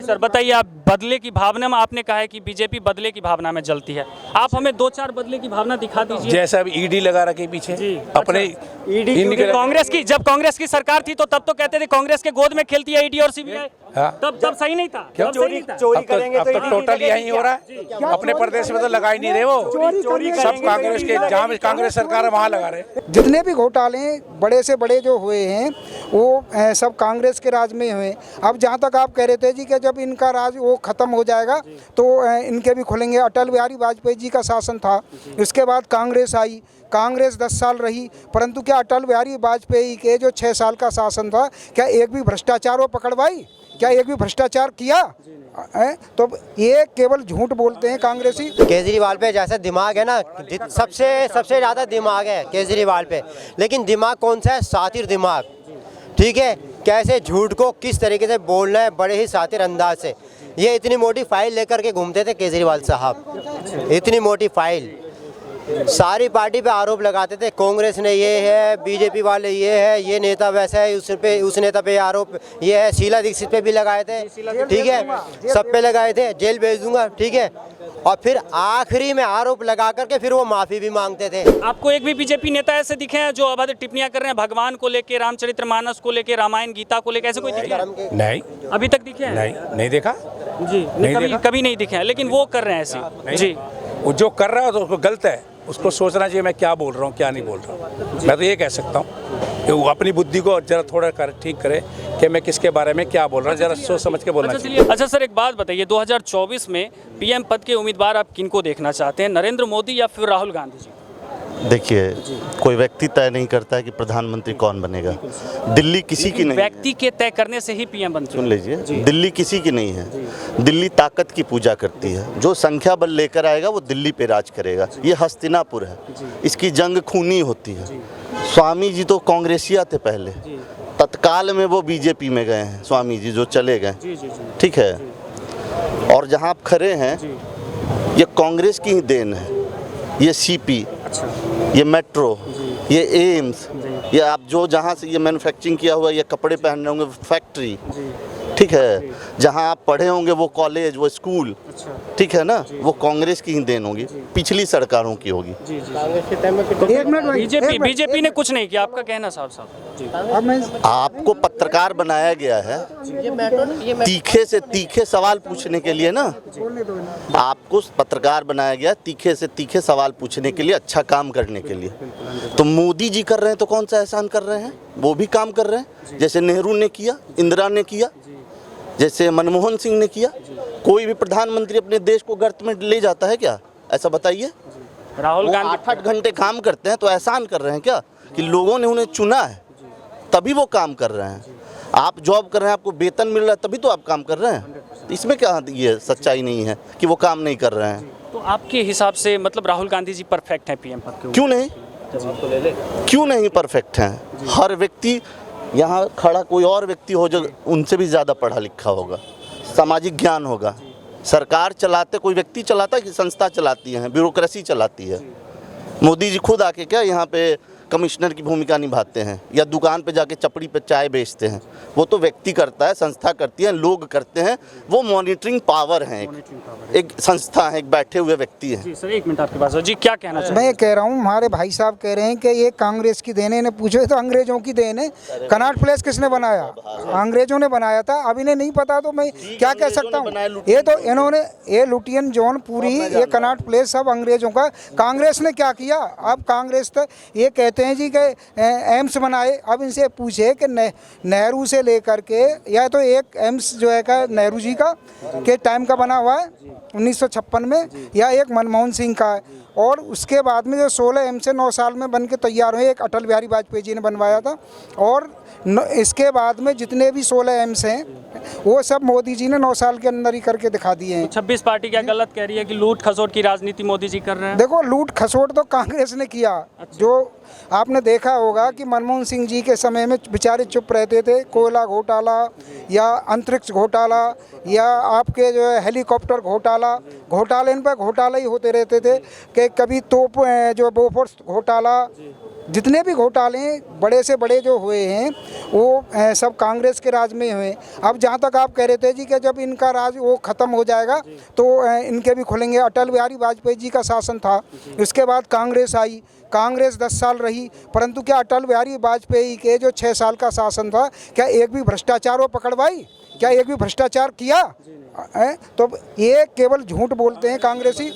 Sir बताइए, आप बदले की भावना में, आपने कहा है कि बीजेपी बदले की भावना में जलती है, आप हमें 2-4 बदले की भावना दिखा दीजिए। जैसा अभी ईडी लगा रखे पीछे अपने ईडी, कांग्रेस की, जब कांग्रेस की सरकार थी तो तब तो कहते थे कांग्रेस के गोद में खेलती है ईडी और सीबीआई। तब सही नहीं था, क्यों चोरी करेंगे तो टोटल यही हो रहा है। अपने प्रदेश में तो लगा ही नहीं रहे वो, सब कांग्रेस के, जहाँ कांग्रेस सरकार है वहाँ लगा रहे। जितने भी घोटाले बड़े से बड़े जो हुए हैं वो सब कांग्रेस के राज में हुए। अब जहाँ तक आप कह रहे थे जी कि जब इनका राज वो ख़त्म हो जाएगा तो इनके भी खुलेंगे। अटल बिहारी वाजपेयी जी का शासन था, उसके बाद कांग्रेस आई, कांग्रेस 10 साल रही, परंतु क्या अटल बिहारी वाजपेयी के जो 6 साल का शासन था, क्या एक भी भ्रष्टाचार वो पकड़वाई? क्या एक भी भ्रष्टाचार किया? तो ये केवल झूठ बोलते हैं कांग्रेसी। केजरीवाल पे जैसा दिमाग है ना, सबसे ज़्यादा दिमाग है केजरीवाल पे, लेकिन दिमाग कौन सा है? सातिर दिमाग। ठीक है, कैसे झूठ को किस तरीके से बोलना है, बड़े ही सातिर अंदाज से। ये इतनी मोटी फाइल लेकर के घूमते थे केजरीवाल साहब, इतनी मोटी फाइल, सारी पार्टी पे आरोप लगाते थे, कांग्रेस ने ये है, बीजेपी वाले ये है, ये नेता वैसा है, उस नेता पे आरोप ये है, शीला दीक्षित पे भी लगाए थे, ठीक है, सब पे लगाए थे, जेल भेज दूंगा, ठीक है, और फिर आखिरी में आरोप लगा करके फिर वो माफी भी मांगते थे। आपको एक भी बीजेपी नेता ऐसे दिखे हैं जो अभद्र टिप्पणियां कर रहे हैं भगवान को लेके, रामचरितमानस को लेके, रामायण गीता को लेके, ऐसे कोई दिखे हैं? नहीं, अभी तक दिखे हैं? नहीं देखा जी, कभी नहीं दिखे हैं, लेकिन वो कर रहे हैं ऐसे जी। वो जो कर रहा है तो उसको गलत है, उसको सोचना चाहिए मैं क्या बोल रहा हूँ क्या नहीं बोल रहा हूँ। मैं तो ये कह सकता हूँ कि वो अपनी बुद्धि को जरा थोड़ा ठीक करे कि मैं किसके बारे में क्या बोल रहा हूँ, जरा सोच समझ के बोलना चाहिए। अच्छा सर, एक बात बताइए, 2024 में पीएम पद के उम्मीदवार आप किनको देखना चाहते हैं, नरेंद्र मोदी या फिर राहुल गांधी जी? देखिए, कोई व्यक्ति तय नहीं करता है कि प्रधानमंत्री कौन बनेगा। दिल्ली किसी की नहीं है। व्यक्ति के तय करने से ही पीएम बनते हैं। सुन लीजिए, दिल्ली किसी की नहीं है। दिल्ली ताकत की पूजा करती है। जो संख्या बल लेकर आएगा वो दिल्ली पे राज करेगा। ये हस्तिनापुर है, इसकी जंग खूनी होती है। स्वामी जी तो कांग्रेसिया थे पहले, तत्काल में वो बीजेपी में गए हैं। स्वामी जी जो चले गए, ठीक है, और जहाँ आप खड़े हैं ये कांग्रेस की ही देन है। ये सीपी, ये मेट्रो, ये एम्स, ये आप जो जहाँ से ये मैन्युफैक्चरिंग किया हुआ, ये कपड़े पहन रहे होंगे फैक्ट्री, ठीक है, जहाँ आप पढ़े होंगे वो कॉलेज, वो स्कूल, ठीक है ना, वो कांग्रेस की ही देन होगी, पिछली सरकारों की होगी। बीजेपी ने कुछ नहीं किया, आपका कहना साफ। आपको पत्रकार बनाया गया है तीखे से तीखे सवाल पूछने के लिए ना, आपको पत्रकार बनाया गया तीखे से तीखे सवाल पूछने के लिए, अच्छा काम करने के लिए। तो मोदी जी कर रहे हैं तो कौन सा एहसान कर रहे हैं? वो भी काम कर रहे हैं, जैसे नेहरू ने किया, इंदिरा ने किया, जैसे मनमोहन सिंह ने किया। कोई भी प्रधानमंत्री अपने देश को गर्त में ले जाता है क्या? ऐसा बताइए। राहुल गांधी 8-8 घंटे काम करते हैं तो एहसान कर रहे हैं क्या? कि लोगों ने उन्हें चुना है तभी वो काम कर रहे हैं। आप जॉब कर रहे हैं, आपको वेतन मिल रहा है तभी तो आप काम कर रहे हैं। इसमें क्या ये सच्चाई नहीं है कि वो काम नहीं कर रहे हैं? तो आपके हिसाब से मतलब राहुल गांधी जी परफेक्ट हैं पीएम पद के? क्यों नहीं, क्यों नहीं परफेक्ट हैं? हर व्यक्ति यहाँ खड़ा कोई और व्यक्ति हो जो उनसे भी ज़्यादा पढ़ा लिखा होगा, सामाजिक ज्ञान होगा। सरकार चलाते कोई व्यक्ति चलाता है कि संस्था चलाती है, ब्यूरोक्रेसी चलाती है। मोदी जी खुद आके क्या यहाँ पे कमिश्नर की भूमिका निभाते हैं या दुकान पे जाके चपड़ी पे चाय बेचते हैं? वो तो व्यक्ति करता है, संस्था करती है, लोग करते हैं। वो मॉनिटरिंग पावर है, एक संस्था है, एक बैठे हुए व्यक्ति है। जी सर, 1 मिनट आपके पास जी, क्या कहना चाहिए? मैं कह रहा हूँ, हमारे भाई साहब कह रहे हैं कि ये कांग्रेस की देन है, इन्हें पूछो तो अंग्रेजों की देन है। कनॉट प्लेस किसने बनाया? अंग्रेजों ने बनाया था। अब इन्हें नहीं पता तो मैं क्या कह सकता हूँ? ये तो इन्होंने, ये लुटियन जोन पूरी, ये कनॉट प्लेस सब अंग्रेजों का। कांग्रेस ने क्या किया? अब कांग्रेस तो ये कहते हैं जी के एम्स बनाए। अब इनसे पूछे कि नेहरू से लेकर के, या तो एक एम्स जो है का नेहरू जी का के टाइम का बना हुआ है 1956 में, या एक मनमोहन सिंह का है, और उसके बाद में जो 16 एम्स 9 साल में बन के तैयार हुए, एक अटल बिहारी वाजपेयी जी ने बनवाया था, और इसके बाद में जितने भी 16 एम्स हैं वो सब मोदी जी ने 9 साल के अंदर ही करके दिखा दिए हैं। 26 पार्टी क्या गलत कह रही है कि लूट खसोट की राजनीति मोदी जी कर रहे हैं? देखो, लूट खसोट तो कांग्रेस ने किया। जो आपने देखा होगा कि मनमोहन सिंह जी के समय में बेचारे चुप रहते थे। कोयला घोटाला या अंतरिक्ष घोटाला या आपके जो है हेलीकॉप्टर घोटाला, घोटाले इन पर घोटाले ही होते रहते थे कि कभी तोप जो बोफोर्स घोटाला, जितने भी घोटाले बड़े से बड़े जो हुए हैं वो सब कांग्रेस के राज में हुए। अब जहाँ तक आप कह रहे थे जी कि जब इनका राज वो ख़त्म हो जाएगा तो इनके भी खुलेंगे। अटल बिहारी वाजपेयी जी का शासन था, उसके बाद कांग्रेस आई, कांग्रेस 10 साल रही, परंतु क्या अटल बिहारी वाजपेयी के जो 6 साल का शासन था क्या एक भी भ्रष्टाचार वो पकड़वाई? क्या एक भी भ्रष्टाचार किया? तो ये केवल झूठ बोलते हैं कांग्रेसी।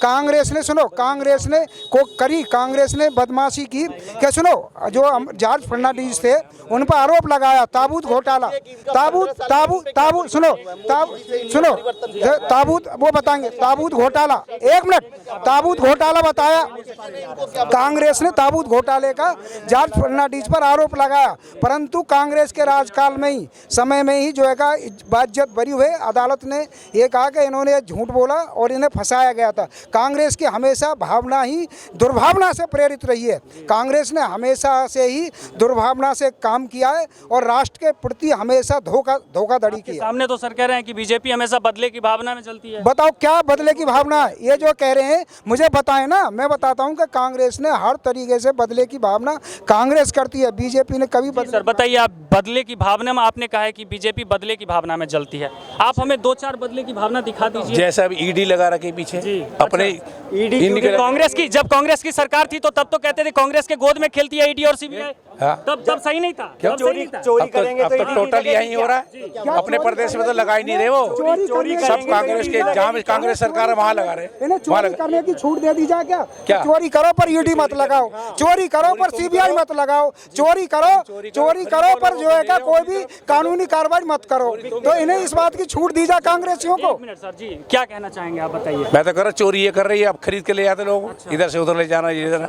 कांग्रेस ने सुनो, कांग्रेस ने को करी, कांग्रेस ने बदमाशी की। क्या सुनो, जो जॉर्ज फर्नांडिस थे उन पर आरोप लगाया, ताबूत घोटाला, ताबूत वो बताएंगे, ताबूत घोटाला, 1 मिनट, ताबूत घोटाला बताया कांग्रेस ने, ताबूत घोटाले का जॉर्ज फर्नांडिस पर आरोप लगाया, परंतु कांग्रेस के राजकाल में ही, समय में ही जो है का बाज्यत बरी हुए। अदालत ने ये कहा कि इन्होंने झूठ बोला और इन्हें फंसाया गया था। कांग्रेस की हमेशा भावना ही दुर्भावना से प्रेरित रही है। कांग्रेस ने हमेशा से ही दुर्भावना से काम किया है और राष्ट्र के प्रति हमेशा धोखाधड़ी की है। सामने तो सर कह रहे हैं कि बीजेपी हमेशा बदले की भावना में चलती है। बताओ क्या बदले की भावना है? ये जो कह रहे हैं मुझे बताएं ना, मैं बताता हूं कि कांग्रेस ने हर तरीके से बदले की भावना कांग्रेस करती है, बीजेपी ने कभी सर बताइए, आप बदले की भावना में, आपने कहा है कि बीजेपी बदले की भावना में चलती है, आप हमें 2-4 बदले की भावना दिखा दीजिए। जैसा अब ईडी लगा रखे पीछे अपने कांग्रेस की, जब कांग्रेस की सरकार थी तो तब तो कहते थे कांग्रेस के गोद में खेलती है ईडी और सीबीआई। तब सही नहीं था। क्यों चोरी करेंगे? अब तो टोटल यही हो रहा है। अपने प्रदेश में तो लगा ही नहीं रहे वो, सब कांग्रेस के, जहाँ भी कांग्रेस सरकार है वहाँ लगा रहे। इन्हें चोरी करने की छूट दे दी जाए क्या? चोरी करो पर ईडी मत लगाओ, चोरी करो पर सीबीआई मत लगाओ, चोरी करो पर जो है कोई भी कानूनी कार्रवाई मत करो। तो इन्हें इस बात की छूट दी जाए कांग्रेसियों को। सर जी क्या कहना चाहेंगे आप, बताइए। मैं तो कह रहा चोरी ये कर रही है, अब खरीद के ले जाते लोग, इधर से उधर ले जाना, इधर,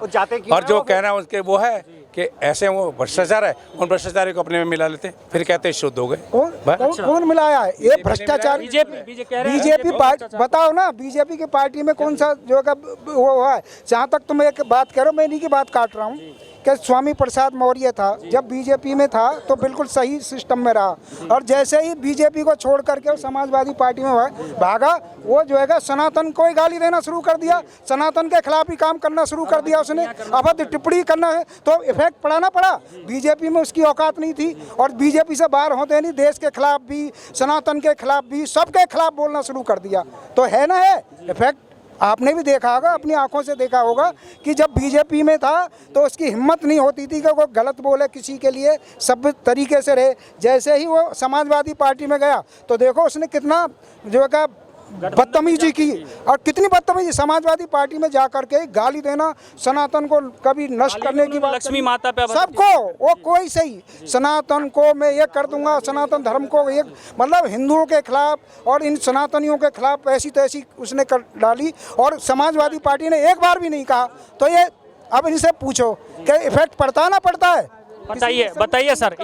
और जो कहना उसके वो है कि ऐसे वो भ्रष्टाचार है, उन भ्रष्टाचारी को अपने में मिला लेते, फिर कहते हैं शुद्ध हो गए। कौन मिलाया है ये भ्रष्टाचार? बीजेपी पार्टी, बताओ ना, बीजेपी की पार्टी में कौन सा जो वो हुआ है? जहाँ तक तुम एक बात करो, मैं इन्हीं की बात काट रहा हूँ कि स्वामी प्रसाद मौर्य था, जब बीजेपी में था तो बिल्कुल सही सिस्टम में रहा, और जैसे ही बीजेपी को छोड़ करके वो समाजवादी पार्टी में भागा, वो जो है सनातन को ही गाली देना शुरू कर दिया, सनातन के खिलाफ ही काम करना शुरू कर दिया उसने, अभद्र टिप्पणी करना है, तो इफेक्ट पड़ा ना पड़ा। बीजेपी में उसकी औकात नहीं थी, और बीजेपी से बाहर होते नहीं, देश के खिलाफ भी, सनातन के खिलाफ भी, सबके खिलाफ बोलना शुरू कर दिया। तो है ना, है इफेक्ट। आपने भी देखा होगा, अपनी आंखों से देखा होगा कि जब बीजेपी में था तो उसकी हिम्मत नहीं होती थी कि वो गलत बोले, किसी के लिए सब तरीके से रहे। जैसे ही वो समाजवादी पार्टी में गया तो देखो उसने कितना जो है बदतमीजी की, और कितनी बदतमीजी, समाजवादी पार्टी में जाकर के गाली देना, सनातन को कभी नष्ट करने की बात, लक्ष्मी माता पे सबको, वो कोई सही, सनातन को मैं ये कर दूंगा, सनातन धर्म को ये, मतलब हिंदुओं के खिलाफ और इन सनातनियों के खिलाफ ऐसी तैसी उसने कर डाली, और समाजवादी पार्टी ने एक बार भी नहीं कहा। तो ये अब इनसे पूछो कि इफेक्ट पड़ता ना पड़ता है? बताइए सर।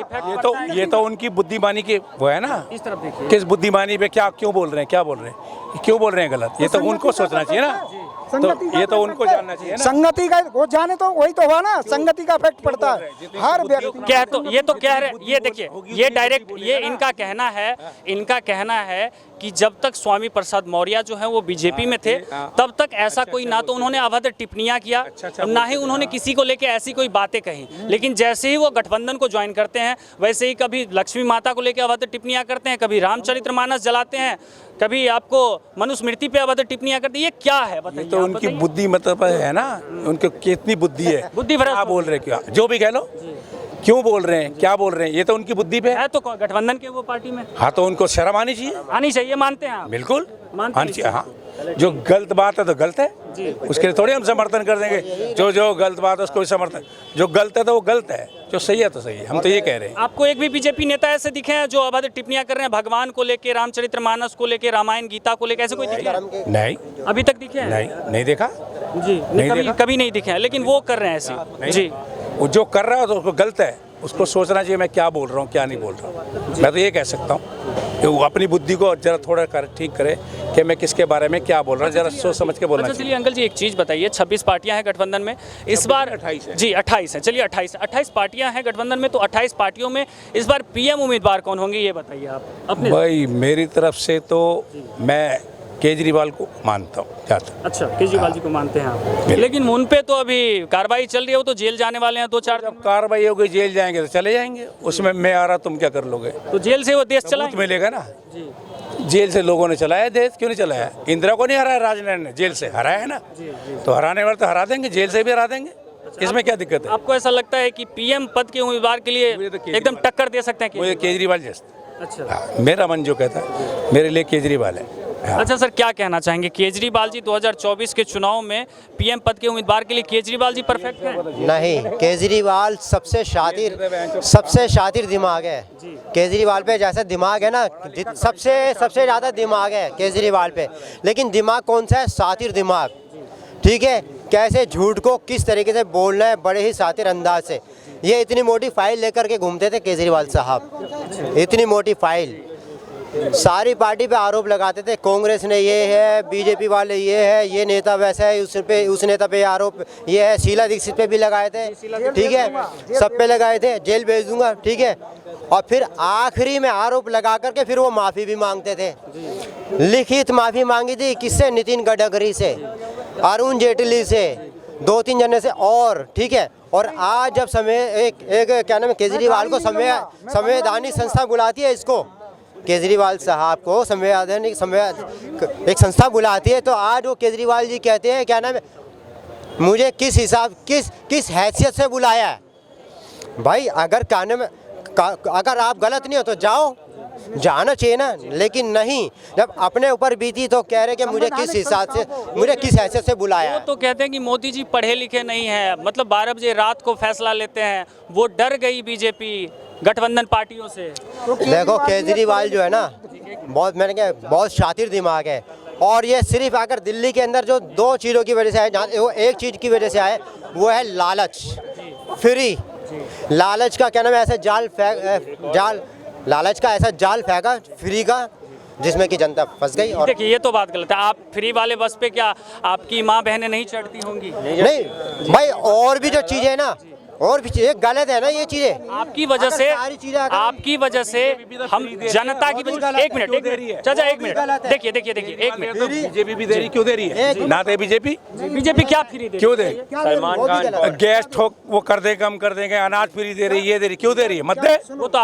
ये तो उनकी बुद्धिमानी की वो है ना, इस तरफ देखिए, किस बुद्धिमानी पे क्यों बोल रहे हैं, क्यों बोल रहे हैं गलत, ये तो उनको सोचना चाहिए ना, तो ये तो उनको जानना चाहिए ना। संगति का वो जाने, तो वही तो हुआ ना, संगति का इफेक्ट पड़ता है हर व्यक्ति। क्या तो ये तो कह रहे, ये देखिए, ये डायरेक्ट, ये इनका कहना है कि जब तक स्वामी प्रसाद मौर्य जो है वो बीजेपी में थे तब तक ऐसा कोई, ना तो उन्होंने अभद्र टिप्पणियां किया, ना ही उन्होंने किसी को लेके ऐसी कोई बातें कही, लेकिन जैसे ही वो गठबंधन को ज्वाइन करते हैं वैसे ही कभी लक्ष्मी माता को लेकर अभद्र टिप्पणियां करते हैं, कभी रामचरितमानस जलाते हैं, कभी आपको मनुस्मृति पे अभद्र टिप्पणियां करते हैं। ये क्या है बताइए? तो उनकी बुद्धि मतलब है ना, उनकी कितनी बुद्धि है, बुद्धि क्या बोल रहे, क्या जो भी कह लो, क्यों बोल रहे हैं, क्या बोल रहे हैं, ये तो उनकी बुद्धि पे है। तो गठबंधन के वो पार्टी में, हाँ, तो उनको शर्म आनी चाहिए, मानते हैं आप? बिल्कुल मानते आनी चाहिए। हाँ, जो गलत बात है तो गलत है, उसके लिए थोड़ी हम समर्थन कर देंगे। जो गलत बात है उसको समर्थन, जो गलत है तो वो गलत है, जो सही है तो सही है, हम तो ये कह रहे हैं। आपको एक भी बीजेपी नेता ऐसे दिखे हैं जो अभद्र टिप्पणियां कर रहे हैं भगवान को लेके, रामचरितमानस को लेके, रामायण गीता को लेके, ऐसे कोई दिखे हैं? नहीं, अभी तक दिखे हैं? नहीं देखा जी, कभी नहीं दिखे हैं, लेकिन वो कर रहे हैं ऐसे। जी, वो जो कर रहा है तो उसको गलत है, उसको सोचना चाहिए मैं क्या बोल रहा हूँ, क्या नहीं बोल रहा हूँ। मैं तो ये कह सकता हूँ कि वो अपनी बुद्धि को जरा थोड़ा ठीक करे कि मैं किसके बारे में क्या बोल रहा हूँ, जरा सोच समझ के बोलना चाहिए। चलिए अंकल जी, एक चीज़ बताइए, 26 पार्टियां हैं गठबंधन में इस बार, 28 है जी 28 है, चलिए 28 पार्टियां हैं गठबंधन में, तो 28 पार्टियों में इस बार पीएम उम्मीदवार कौन होंगे ये बताइए आप अपने? भाई मेरी तरफ से तो मैं केजरीवाल को मानता हूँ ज़्यादा। अच्छा, केजरीवाल जी को मानते हैं आप, लेकिन उन पे तो अभी कार्रवाई चल रही है, वो तो जेल जाने वाले हैं 2-4 दिन। जब कार्रवाई होगी जेल जाएंगे तो चले जाएंगे, उसमें मैं आ रहा तुम क्या कर लोगे? तो जेल से वो देश सबूत चलाएंगे। मिलेगा ना। जेल से लोगों ने चलाया देश, क्यों नहीं चलाया? इंदिरा को नहीं हराया राजनैतिक ने, जेल से हराया है ना। तो हराने वाले तो हरा देंगे, जेल से भी हरा देंगे, इसमें क्या दिक्कत है? आपको ऐसा लगता है कि पीएम पद के उम्मीदवार के लिए मुझे तो केजरीवाल- एकदम टक्कर दे सकते हैं मुझे केजरीवाल जैसा, अच्छा हाँ, मेरा मन जो कहता है मेरे लिए केजरीवाल है। हाँ। अच्छा सर, क्या कहना चाहेंगे? केजरीवाल जी 2024 के चुनाव में पीएम पद के उम्मीदवार के लिए केजरीवाल जी परफेक्ट हैं? नहीं, केजरीवाल सबसे शातिर दिमाग है। केजरीवाल पे जैसा दिमाग है ना, सबसे ज़्यादा दिमाग है केजरीवाल पे, लेकिन दिमाग कौन सा है? शातिर दिमाग। ठीक है, कैसे झूठ को किस तरीके से बोलना है बड़े ही शातिर अंदाज से। ये इतनी मोटी फाइल लेकर के घूमते थे केजरीवाल साहब, इतनी मोटी फाइल, सारी पार्टी पे आरोप लगाते थे, कांग्रेस ने ये है, बीजेपी वाले ये है, ये नेता वैसा है, उस नेता पे आरोप ये है, शीला दीक्षित पे भी लगाए थे, ठीक है, सब पे लगाए थे, जेल भेज दूंगा, ठीक है। और फिर आखिरी में आरोप लगा करके फिर वो माफ़ी भी मांगते थे। लिखित माफ़ी मांगी थी किससे? नितिन गडकरी से, अरुण जेटली से, 2-3 जने से, और ठीक है। और आज जब एक क्या नाम है, केजरीवाल को संवैधानिक संस्था बुलाती है, इसको केजरीवाल साहब को एक संस्था बुलाती है, तो आज वो केजरीवाल जी कहते हैं क्या नाम है, मुझे किस हैसियत से बुलाया है? भाई अगर अगर आप गलत नहीं हो तो जाओ, जाना चाहिए ना, लेकिन नहीं, जब अपने ऊपर बीती तो कह रहे कि मुझे किस हैसियत से बुलाया है। वो तो कहते हैं कि मोदी जी पढ़े लिखे नहीं है, मतलब 12 बजे रात को फैसला लेते हैं, वो डर गई बीजेपी गठबंधन पार्टियों से। देखो केजरीवाल जो है ना, बहुत शातिर दिमाग है, और ये सिर्फ अगर दिल्ली के अंदर जो 2 चीज़ों की वजह से आए, वो एक चीज़ की वजह से आए, वो है लालच, फ्री लालच का क्या नाम है, ऐसा लालच का ऐसा जाल फेंका फ्री का, जिसमें कि जनता फंस गई। और देखिए, ये तो बात गलत है। आप फ्री वाले बस पे क्या आपकी माँ बहनें नहीं चढ़ती होंगी? नहीं भाई, और भी जो चीज़ें हैं ना, और भी चीज़ें गलत है ना, ये चीज़ें आपकी वजह से हम जनता की वजह। एक मिनट चाचा, एक मिनट, देखिए एक मिनट, बीजेपी भी दे रही, क्यों दे रही है? ना दे बीजेपी क्या फ्री दे? क्यों दे? सलमान खान गैस ठोक वो कर दे, कम कर देंगे, अनाज फ्री दे रही, ये दे रही, क्यों दे रही है? मत दे। वो तो